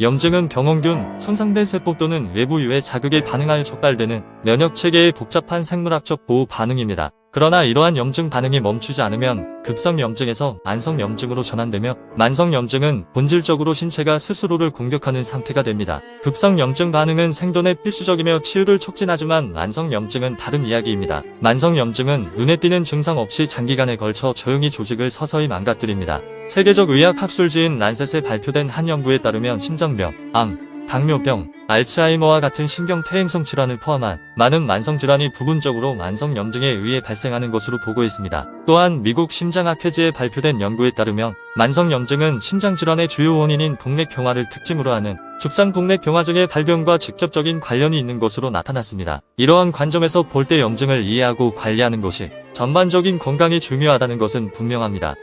염증은 병원균, 손상된 세포 또는 외부 유해 자극에 반응하여 촉발되는 면역체계의 복잡한 생물학적 보호 반응입니다. 그러나 이러한 염증 반응이 멈추지 않으면 급성 염증에서 만성 염증으로 전환되며 만성 염증은 본질적으로 신체가 스스로를 공격하는 상태가 됩니다. 급성 염증 반응은 생존에 필수적이며 치유를 촉진하지만 만성 염증은 다른 이야기입니다. 만성 염증은 눈에 띄는 증상 없이 장기간에 걸쳐 조용히 조직을 서서히 망가뜨립니다. 세계적 의학 학술지인 란셋에 발표된 한 연구에 따르면 심장병, 암, 당뇨병, 알츠하이머와 같은 신경퇴행성 질환을 포함한 많은 만성질환이 부분적으로 만성염증에 의해 발생하는 것으로 보고했습니다. 또한 미국 심장학회지에 발표된 연구에 따르면 만성염증은 심장질환의 주요 원인인 동맥경화를 특징으로 하는 죽상동맥경화증의 발병과 직접적인 관련이 있는 것으로 나타났습니다. 이러한 관점에서 볼 때 염증을 이해하고 관리하는 것이 전반적인 건강에 중요하다는 것은 분명합니다.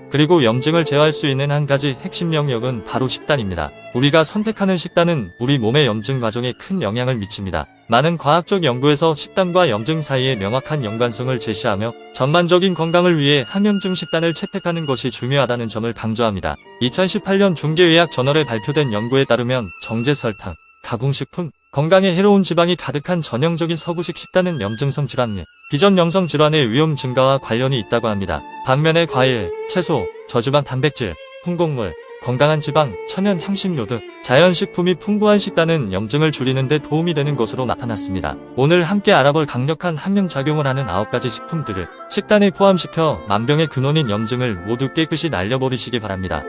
그리고 염증을 제어할 수 있는 한 가지 핵심 영역은 바로 식단입니다. 우리가 선택하는 식단은 우리 몸의 염증 과정에 큰 영향을 미칩니다. 많은 과학적 연구에서 식단과 염증 사이에 명확한 연관성을 제시하며 전반적인 건강을 위해 항염증 식단을 채택하는 것이 중요하다는 점을 강조합니다. 2018년 중계의학 저널에 발표된 연구에 따르면 정제 설탕, 가공식품, 건강에 해로운 지방이 가득한 전형적인 서구식 식단은 염증성 질환 및 비전염성 질환의 위험 증가와 관련이 있다고 합니다. 반면에 과일, 채소, 저지방 단백질, 풍곡물, 건강한 지방, 천연 향신료 등 자연식품이 풍부한 식단은 염증을 줄이는 데 도움이 되는 것으로 나타났습니다. 오늘 함께 알아볼 강력한 항염작용을 하는 9가지 식품들을 식단에 포함시켜 만병의 근원인 염증을 모두 깨끗이 날려버리시기 바랍니다.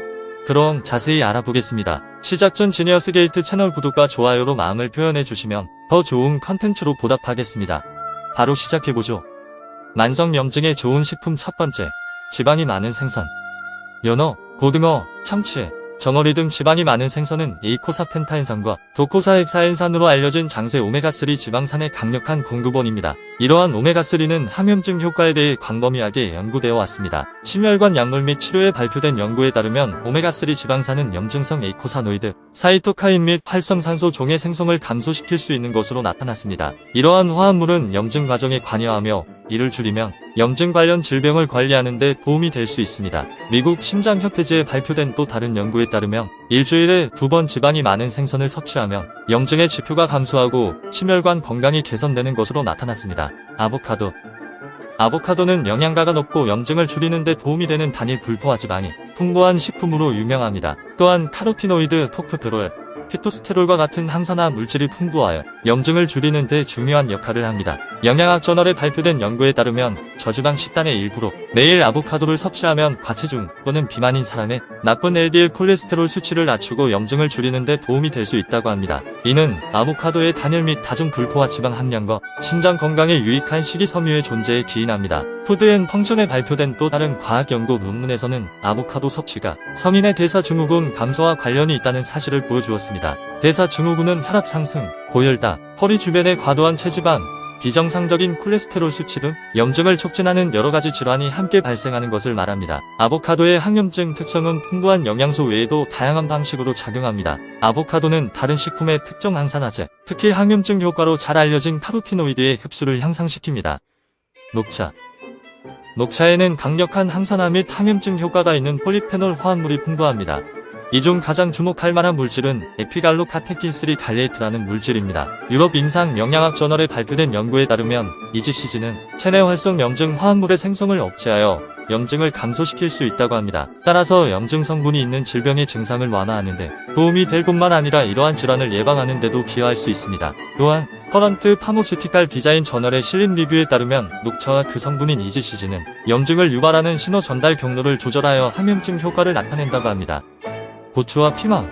그럼 자세히 알아보겠습니다. 시작 전 지니어스 게이트 채널 구독과 좋아요로 마음을 표현해 주시면 더 좋은 컨텐츠로 보답하겠습니다. 바로 시작해보죠. 만성 염증에 좋은 식품 첫 번째, 지방이 많은 생선. 연어, 고등어, 참치, 정어리 등 지방이 많은 생선은 에이코사펜타엔산과 도코사헥사엔산으로 알려진 장세 오메가3 지방산의 강력한 공급원입니다. 이러한 오메가3는 항염증 효과에 대해 광범위하게 연구되어 왔습니다. 심혈관 약물 및 치료에 발표된 연구에 따르면 오메가3 지방산은 염증성 에이코사노이드, 사이토카인 및 활성산소 종의 생성을 감소시킬 수 있는 것으로 나타났습니다. 이러한 화합물은 염증 과정에 관여하며 이를 줄이면 염증 관련 질병을 관리하는 데 도움이 될 수 있습니다. 미국 심장협회지에 발표된 또 다른 연구에 따르면 일주일에 2번 지방이 많은 생선을 섭취하면 염증의 지표가 감소하고 심혈관 건강이 개선되는 것으로 나타났습니다. 아보카도. 아보카도는 영양가가 높고 염증을 줄이는 데 도움이 되는 단일 불포화 지방이 풍부한 식품으로 유명합니다. 또한 카로티노이드, 토크페롤, 피토스테롤과 같은 항산화 물질이 풍부하여 염증을 줄이는 데 중요한 역할을 합니다. 영양학 저널에 발표된 연구에 따르면 저지방 식단의 일부로 매일 아보카도를 섭취하면 과체중 또는 비만인 사람의 나쁜 LDL 콜레스테롤 수치를 낮추고 염증을 줄이는 데 도움이 될 수 있다고 합니다. 이는 아보카도의 단일 및 다중 불포화 지방 함량과 심장 건강에 유익한 식이섬유의 존재에 기인합니다. 푸드앤펑션에 발표된 또 다른 과학 연구 논문에서는 아보카도 섭취가 성인의 대사증후군 감소와 관련이 있다는 사실을 보여주었습니다. 대사증후군은 혈압 상승, 고혈당, 허리 주변의 과도한 체지방, 비정상적인 콜레스테롤 수치 등 염증을 촉진하는 여러가지 질환이 함께 발생하는 것을 말합니다. 아보카도의 항염증 특성은 풍부한 영양소 외에도 다양한 방식으로 작용합니다. 아보카도는 다른 식품의 특정 항산화제, 특히 항염증 효과로 잘 알려진 카로티노이드의 흡수를 향상시킵니다. 녹차. 녹차에는 강력한 항산화 및 항염증 효과가 있는 폴리페놀 화합물이 풍부합니다. 이 중 가장 주목할 만한 물질은 에피갈로카테킨3 갈레이트라는 물질입니다. 유럽 임상 영양학 저널에 발표된 연구에 따르면 EGCG는 체내 활성 염증 화합물의 생성을 억제하여 염증을 감소시킬 수 있다고 합니다. 따라서 염증 성분이 있는 질병의 증상을 완화하는데 도움이 될 뿐만 아니라 이러한 질환을 예방하는 데도 기여할 수 있습니다. 또한 커런트 파모슈티칼 디자인 저널의 실린 리뷰에 따르면 녹차와 그 성분인 EGCG는 염증을 유발하는 신호 전달 경로를 조절하여 항염증 효과를 나타낸다고 합니다. 고추와 피망.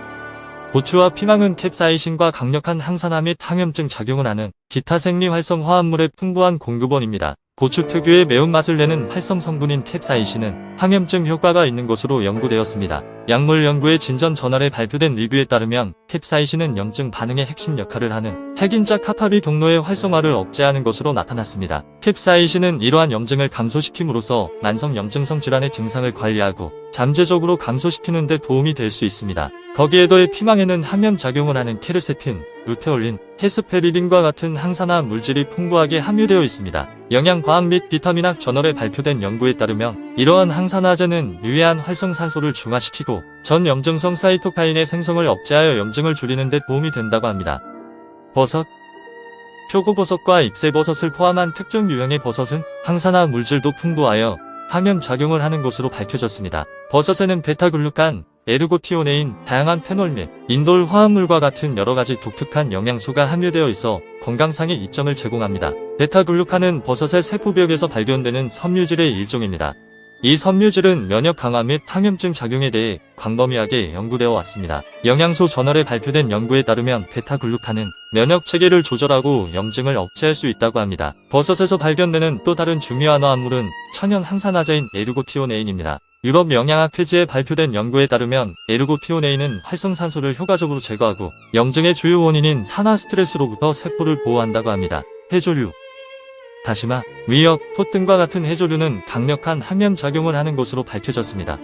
고추와 피망은 캡사이신과 강력한 항산화 및 항염증 작용을 하는 기타 생리 활성 화합물의 풍부한 공급원입니다. 고추 특유의 매운맛을 내는 활성 성분인 캡사이신은 항염증 효과가 있는 것으로 연구되었습니다. 약물 연구의 진전 저널에 발표된 리뷰에 따르면 캡사이신은 염증 반응의 핵심 역할을 하는 핵인자 카파비 경로의 활성화를 억제하는 것으로 나타났습니다. 캡사이신은 이러한 염증을 감소시킴으로써 만성 염증성 질환의 증상을 관리하고 잠재적으로 감소시키는 데 도움이 될 수 있습니다. 거기에 더해 피망에는 항염작용을 하는 케르세틴, 루테올린, 헤스페리딘과 같은 항산화 물질이 풍부하게 함유되어 있습니다. 영양과학 및 비타민학 저널에 발표된 연구에 따르면 이러한 항산화제는 유해한 활성산소를 중화시키고 전 염증성 사이토카인의 생성을 억제하여 염증을 줄이는 데 도움이 된다고 합니다. 버섯, 표고버섯과 익새버섯을 포함한 특정 유형의 버섯은 항산화 물질도 풍부하여 항염작용을 하는 것으로 밝혀졌습니다. 버섯에는 베타글루칸, 에르고티오네인, 다양한 페놀 및 인돌 화합물과 같은 여러가지 독특한 영양소가 함유되어 있어 건강상의 이점을 제공합니다. 베타글루칸은 버섯의 세포벽에서 발견되는 섬유질의 일종입니다. 이 섬유질은 면역 강화 및 항염증 작용에 대해 광범위하게 연구되어 왔습니다. 영양소 저널에 발표된 연구에 따르면 베타글루칸은 면역 체계를 조절하고 염증을 억제할 수 있다고 합니다. 버섯에서 발견되는 또 다른 중요한 화합물은 천연 항산화제인 에르고티오네인입니다. 유럽 영양학회지에 발표된 연구에 따르면 에르고티오네인은 활성산소를 효과적으로 제거하고 염증의 주요 원인인 산화 스트레스로부터 세포를 보호한다고 합니다. 해조류, 다시마, 위엽, 톳 등과 같은 해조류는 강력한 항염작용을 하는 것으로 밝혀졌습니다.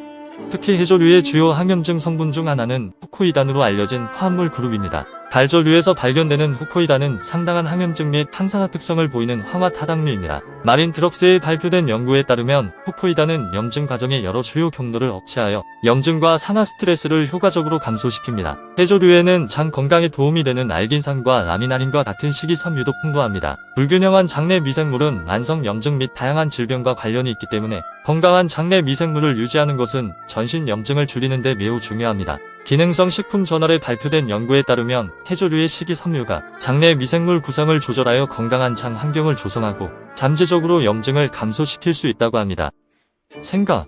특히 해조류의 주요 항염증 성분 중 하나는 후코이단으로 알려진 화합물 그룹입니다. 갈조류에서 발견되는 후코이단은 상당한 항염증 및 항산화 특성을 보이는 황화타당류입니다. 마린 드럭스에 발표된 연구에 따르면 후코이단은 염증 과정의 여러 주요 경로를 억제하여 염증과 산화 스트레스를 효과적으로 감소시킵니다. 해조류에는 장 건강에 도움이 되는 알긴산과 라미나린과 같은 식이섬유도 풍부합니다. 불균형한 장내 미생물은 만성 염증 및 다양한 질병과 관련이 있기 때문에 건강한 장내 미생물을 유지하는 것은 전신 염증을 줄이는 데 매우 중요합니다. 기능성 식품 저널에 발표된 연구에 따르면 해조류의 식이섬유가 장내 미생물 구성을 조절하여 건강한 장 환경을 조성하고 잠재적으로 염증을 감소시킬 수 있다고 합니다. 생강,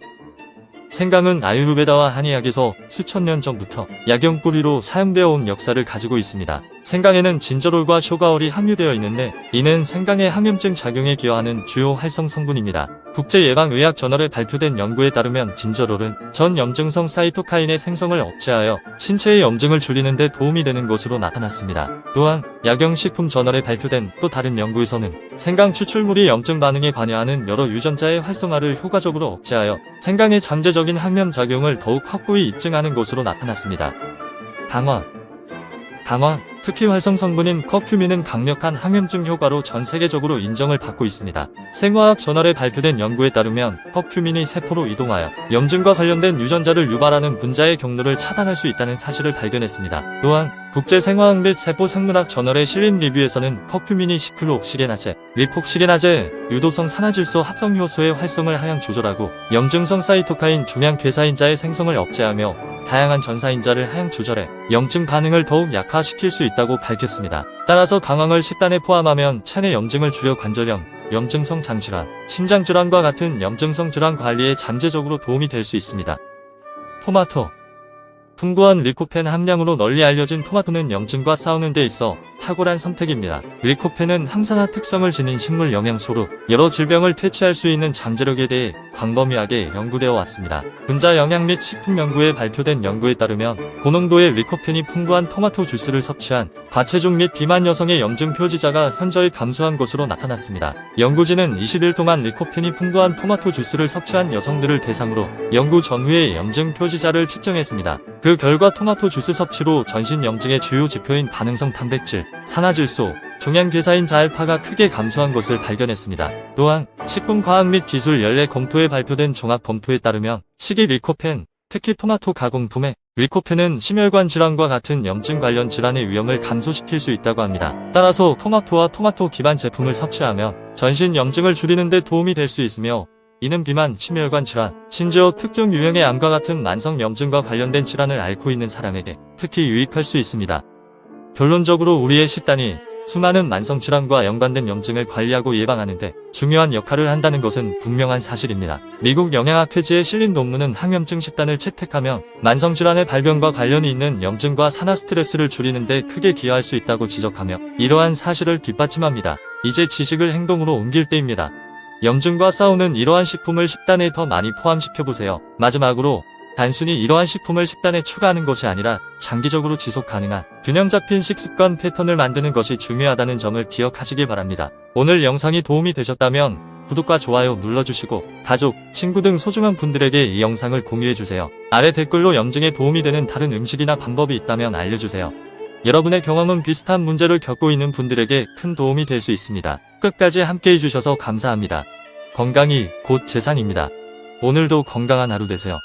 생강은 아유르베다와 한의학에서 수천 년 전부터 약용 뿌리로 사용되어 온 역사를 가지고 있습니다. 생강에는 진저롤과 쇼가올이 함유되어 있는데 이는 생강의 항염증 작용에 기여하는 주요 활성 성분입니다. 국제예방의학 저널에 발표된 연구에 따르면 진저롤은 전 염증성 사이토카인의 생성을 억제하여 신체의 염증을 줄이는 데 도움이 되는 것으로 나타났습니다. 또한 약용식품 저널에 발표된 또 다른 연구에서는 생강 추출물이 염증 반응에 관여하는 여러 유전자의 활성화를 효과적으로 억제하여 생강의 잠재적인 항염작용을 더욱 확고히 입증하는 것으로 나타났습니다. 강화, 특히 활성 성분인 커큐민은 강력한 항염증 효과로 전 세계적으로 인정을 받고 있습니다. 생화학 저널에 발표된 연구에 따르면 커큐민이 세포로 이동하여 염증과 관련된 유전자를 유발하는 분자의 경로를 차단할 수 있다는 사실을 발견했습니다. 또한 국제생화학 및 세포생물학 저널에 실린 리뷰에서는 커큐민이 시클로옥시게나제, 리폭시게나제, 유도성 산화질소 합성효소의 활성을 하향 조절하고 염증성 사이토카인 종양괴사인자의 생성을 억제하며 다양한 전사인자를 하향 조절해 염증 반응을 더욱 약화시킬 수 있다고 밝혔습니다. 따라서 강황을 식단에 포함하면 체내 염증을 줄여 관절염, 염증성 장질환, 심장질환과 같은 염증성 질환 관리에 잠재적으로 도움이 될 수 있습니다. 토마토, 풍부한 리코펜 함량으로 널리 알려진 토마토는 염증과 싸우는 데 있어 탁월한 선택입니다. 리코펜은 항산화 특성을 지닌 식물 영양소로 여러 질병을 퇴치할 수 있는 잠재력에 대해 광범위하게 연구되어 왔습니다. 분자 영양 및 식품 연구에 발표된 연구에 따르면 고농도의 리코펜이 풍부한 토마토 주스를 섭취한 과체중 및 비만 여성의 염증 표지자가 현저히 감소한 것으로 나타났습니다. 연구진은 20일 동안 리코펜이 풍부한 토마토 주스를 섭취한 여성들을 대상으로 연구 전후의 염증 표지자를 측정했습니다. 그 결과 토마토 주스 섭취로 전신 염증의 주요 지표인 반응성 단백질, 산화질소, 종양괴사인 자알파가 크게 감소한 것을 발견했습니다. 또한 식품과학 및 기술 연례 검토에 발표된 종합 검토에 따르면 식이 리코펜, 특히 토마토 가공품의 리코펜은 심혈관 질환과 같은 염증 관련 질환의 위험을 감소시킬 수 있다고 합니다. 따라서 토마토와 토마토 기반 제품을 섭취하면 전신 염증을 줄이는 데 도움이 될 수 있으며 이는 비만, 심혈관 질환, 심지어 특정 유형의 암과 같은 만성 염증과 관련된 질환을 앓고 있는 사람에게 특히 유익할 수 있습니다. 결론적으로 우리의 식단이 수많은 만성 질환과 연관된 염증을 관리하고 예방하는데 중요한 역할을 한다는 것은 분명한 사실입니다. 미국 영양학회지에 실린 논문은 항염증 식단을 채택하면 만성 질환의 발병과 관련이 있는 염증과 산화 스트레스를 줄이는 데 크게 기여할 수 있다고 지적하며 이러한 사실을 뒷받침합니다. 이제 지식을 행동으로 옮길 때입니다. 염증과 싸우는 이러한 식품을 식단에 더 많이 포함시켜보세요. 마지막으로 단순히 이러한 식품을 식단에 추가하는 것이 아니라 장기적으로 지속 가능한 균형 잡힌 식습관 패턴을 만드는 것이 중요하다는 점을 기억하시길 바랍니다. 오늘 영상이 도움이 되셨다면 구독과 좋아요 눌러주시고 가족, 친구 등 소중한 분들에게 이 영상을 공유해주세요. 아래 댓글로 염증에 도움이 되는 다른 음식이나 방법이 있다면 알려주세요. 여러분의 경험은 비슷한 문제를 겪고 있는 분들에게 큰 도움이 될 수 있습니다. 끝까지 함께 해주셔서 감사합니다. 건강이 곧 재산입니다. 오늘도 건강한 하루 되세요.